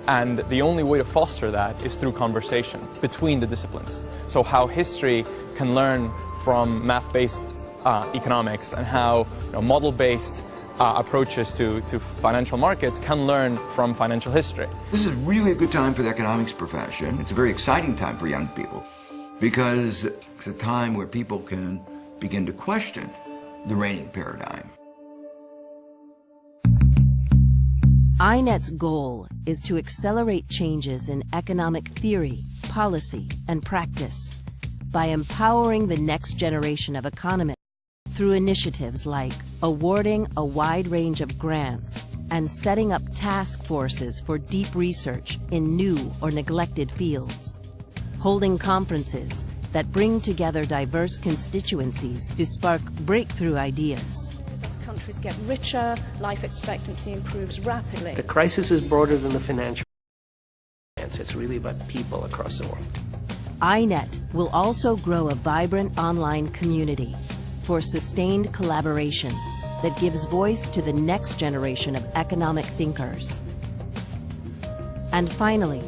And the only way to foster that is through conversation between the disciplines. So how history can learn from math-based economics and how model-based approaches to financial markets can learn from financial history. This is really a good time for the economics profession. It's a very exciting time for young people because it's a time where people can begin to question the reigning paradigm. INET's goal is to accelerate changes in economic theory, policy, and practice by empowering the next generation of economists through initiatives like awarding a wide range of grants and setting up task forces for deep research in new or neglected fields, holding conferences that bring together diverse constituencies to spark breakthrough ideas. As countries get richer, life expectancy improves rapidly. The crisis is broader than the financial. It's really about people across the world. INET will also grow a vibrant online community for sustained collaboration that gives voice to the next generation of economic thinkers. And finally,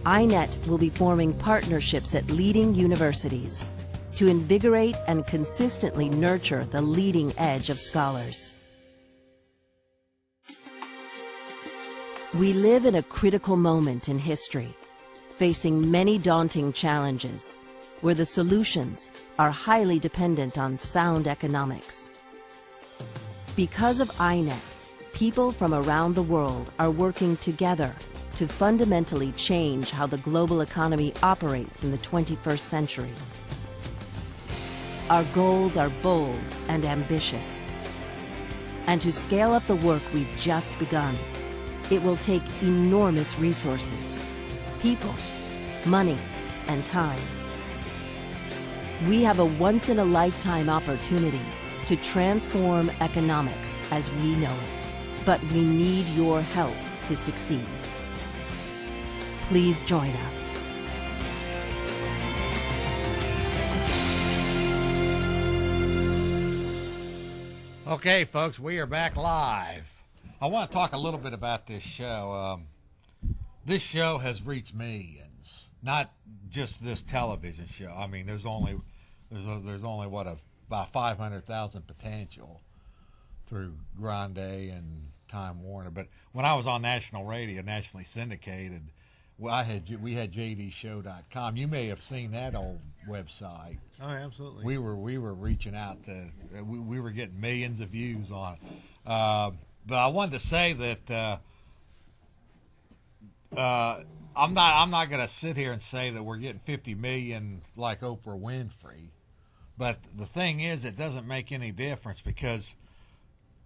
INET will be forming partnerships at leading universities to invigorate and consistently nurture the leading edge of scholars. We live in a critical moment in history, facing many daunting challenges, where the solutions are highly dependent on sound economics. Because of INET, people from around the world are working together to fundamentally change how the global economy operates in the 21st century. Our goals are bold and ambitious. And to scale up the work we've just begun, it will take enormous resources, people, money, and time. We have a once-in-a-lifetime opportunity to transform economics as we know it, but we need your help to succeed. Please join us. Okay, folks, we are back live. I want to talk a little bit about this show. This show has reached millions, not just this television show. I mean, there's only what, about 500,000 potential through Grande and Time Warner. But when I was on national radio, nationally syndicated, we had jdshow.com. You may have seen that old website. Oh, absolutely. We were reaching out to, we were getting millions of views on it. But I wanted to say that I'm not going to sit here and say that we're getting 50 million like Oprah Winfrey, but the thing is, it doesn't make any difference because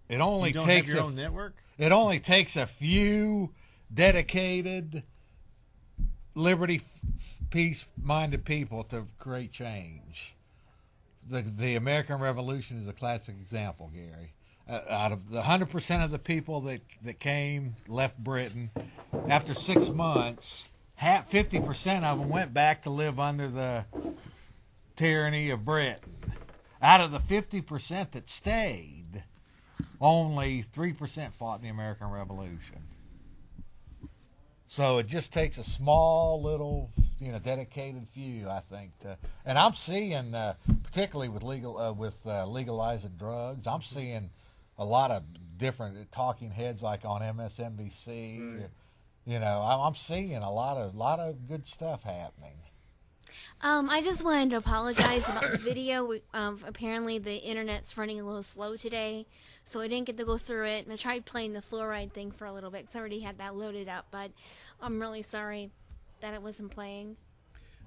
it only takes your own network. It only takes a few dedicated, liberty, peace-minded people to create change. The American Revolution is a classic example, Gary. Out of the 100% of the people that came, left Britain, after 6 months, 50% of them went back to live under the tyranny of Britain. Out of the 50% that stayed, only 3% fought in the American Revolution. So it just takes a small little, dedicated few, I think. And I'm seeing, particularly with legalizing drugs, I'm seeing a lot of different talking heads like on MSNBC. Right. I'm seeing a lot of good stuff happening. I just wanted to apologize about the video. Apparently the internet's running a little slow today, so I didn't get to go through it. And I tried playing the fluoride thing for a little bit because I already had that loaded up, but I'm really sorry that it wasn't playing.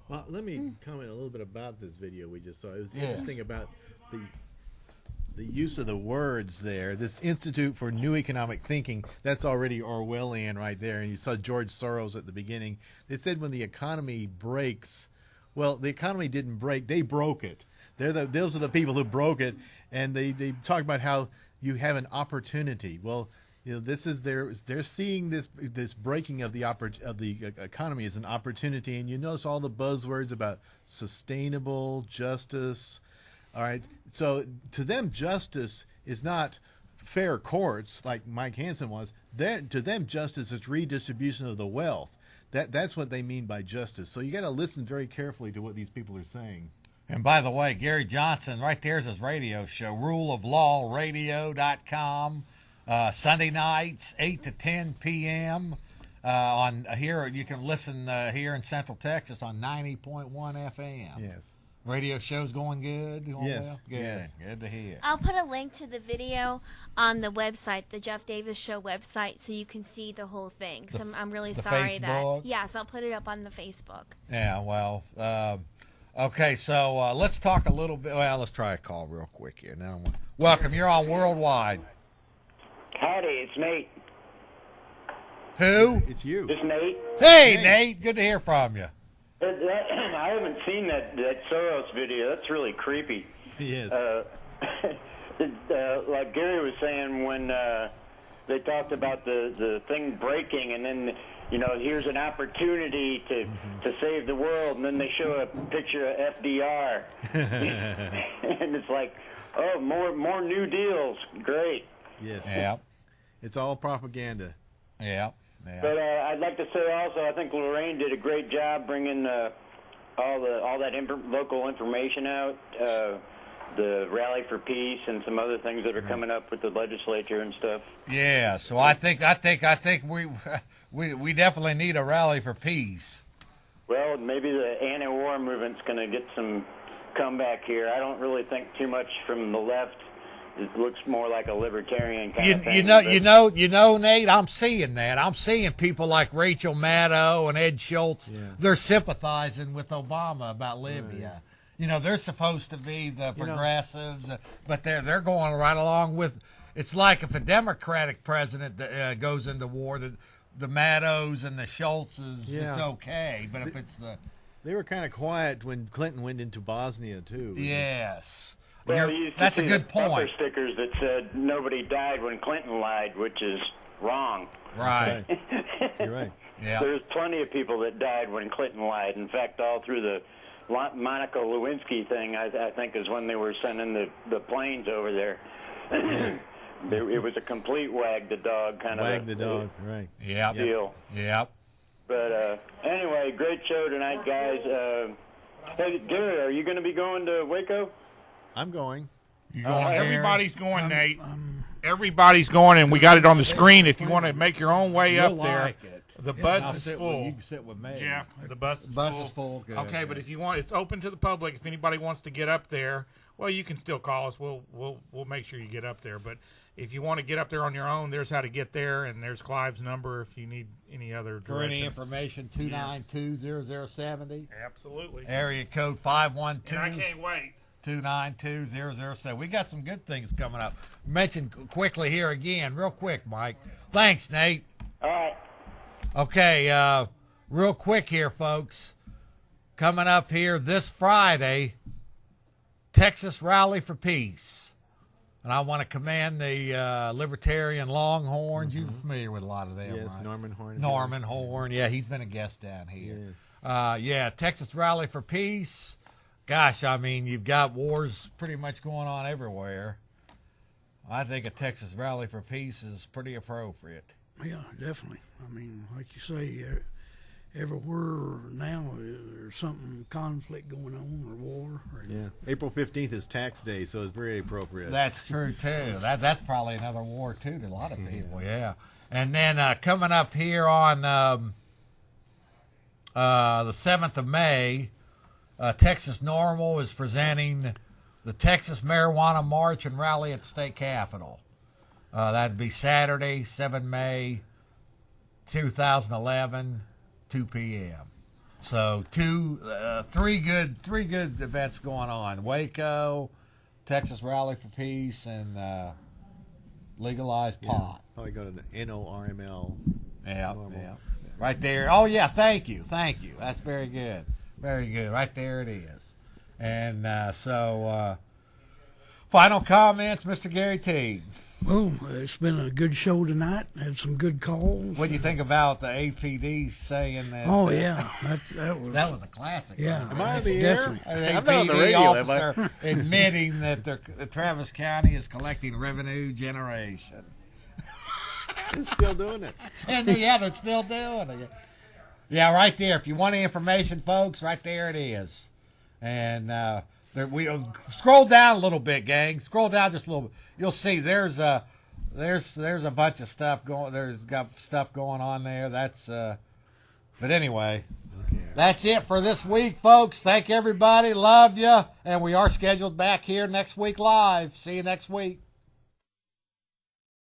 Well, let me comment a little bit about this video we just saw. It was interesting about the use of the words there. This Institute for New Economic Thinking, that's already Orwellian right there. And you saw George Soros at the beginning. They said when the economy breaks, well, the economy didn't break. They broke it. Those are the people who broke it. And they talk about how you have an opportunity. Well, this is they're seeing this breaking of the economy as an opportunity. And you notice all the buzzwords about sustainable, justice. All right. So to them, justice is not fair courts like Mike Hansen was. To them, justice is redistribution of the wealth. That's what they mean by justice. So you got to listen very carefully to what these people are saying. And by the way, Gary Johnson, right there's his radio show, ruleoflawradio.com, Sunday nights, 8 to 10 p.m. On here. You can listen here in Central Texas on 90.1 FM. Yes. Radio show's going good? Yes. Well? Good. Yes. Good to hear. I'll put a link to the video on the website, the Jeff Davis Show website, so you can see the whole thing. Because I'm really sorry Facebook? that. Yes, I'll put it up on the Facebook. Yeah, well, okay, so let's talk a little bit. Well, let's try a call real quick here. Now, welcome. You're on Worldwide. Howdy, it's Nate. Who? It's you. It's Nate. Hey, Nate. Good to hear from you. I haven't seen that Soros video. That's really creepy. Yes. Like Gary was saying when they talked about the thing breaking, and then here's an opportunity to save the world, and then they show a picture of FDR, and it's like, oh, more New Deals, great. Yes. Yeah. It's all propaganda. Yeah. Yeah. But I'd like to say also, I think Lorraine did a great job bringing all that local information out, the Rally for Peace and some other things that are coming up with the legislature and stuff. Yeah. So I think we definitely need a rally for peace. Well, maybe the anti-war movement's going to get some comeback here. I don't really think too much from the left. It looks more like a libertarian kind of thing. You know, Nate, I'm seeing that. I'm seeing people like Rachel Maddow and Ed Schultz. Yeah. They're sympathizing with Obama about Libya. Right. They're supposed to be the progressives, but they're going right along with. It's like if a Democratic president goes into war, the Maddows and the Schultzes, it's okay. But if it's they were kind of quiet when Clinton went into Bosnia too. Yes. Well, you that's a see good the point. bumper stickers that said nobody died when Clinton lied, which is wrong. Right. You're right. Yeah. There's plenty of people that died when Clinton lied. In fact, all through the Monica Lewinsky thing, I think is when they were sending the planes over there. It was a complete wag the dog kind of the dog, right? Yeah. Deal. Yep. But anyway, great show tonight, guys. Hey, Gary, are you going to be going to Waco? I'm going. Everybody's going, Nate. Everybody's going, and we got it on the screen. If you want to make your own way up there, the bus is full. You can sit with me. Yeah, the bus is full. Good. Okay, but if you want, it's open to the public. If anybody wants to get up there, Well, you can still call us. We'll make sure you get up there. But if you want to get up there on your own, there's how to get there, and there's Clive's number if you need any other For any directions. information, 292-0070. Absolutely. Area code 512. And I can't wait. 292-0070. We got some good things coming up. Mention quickly here again, real quick, Mike. Thanks, Nate. All right. Okay, real quick here, folks. Coming up here this Friday, Texas Rally for Peace. And I want to commend the Libertarian Longhorns. You're familiar with a lot of them, yes, right? Norman Horn. Norman Horn. Yeah, he's been a guest down here. Yeah, Texas Rally for Peace. Gosh, I mean, you've got wars pretty much going on everywhere. I think a Texas Rally for Peace is pretty appropriate. Yeah, definitely. I mean, like you say, everywhere now there's something, conflict going on or war. Or, yeah, April 15th is tax day, so it's very appropriate. That's true, too. That's probably another war, too, to a lot of people, yeah. And then coming up here on the 7th of May, Texas Normal is presenting the Texas Marijuana March and Rally at the State Capitol. That'd be Saturday, 7 May, 2011, 2 p.m. So three good events going on: Waco, Texas Rally for Peace, and legalized pot. Probably go to the NORML. Yeah, right there. Oh yeah, thank you. That's very good. Very good. Right there it is. And final comments, Mr. Gary Teague. Well, it's been a good show tonight. Had some good calls. What do you think about the APD saying that? Oh, yeah. That was a classic. Yeah. Right? Am I on the air? I'm not on the radio. Officer admitting that the Travis County is collecting revenue generation. It's still doing it. And yeah, they're still doing it. Yeah, right there. If you want any information, folks, right there it is. And we scroll down a little bit, gang. Scroll down just a little bit. You'll see there's a bunch of stuff going. There's got stuff going on there. That's but anyway, that's it for this week, folks. Thank everybody. Love you, and we are scheduled back here next week live. See you next week.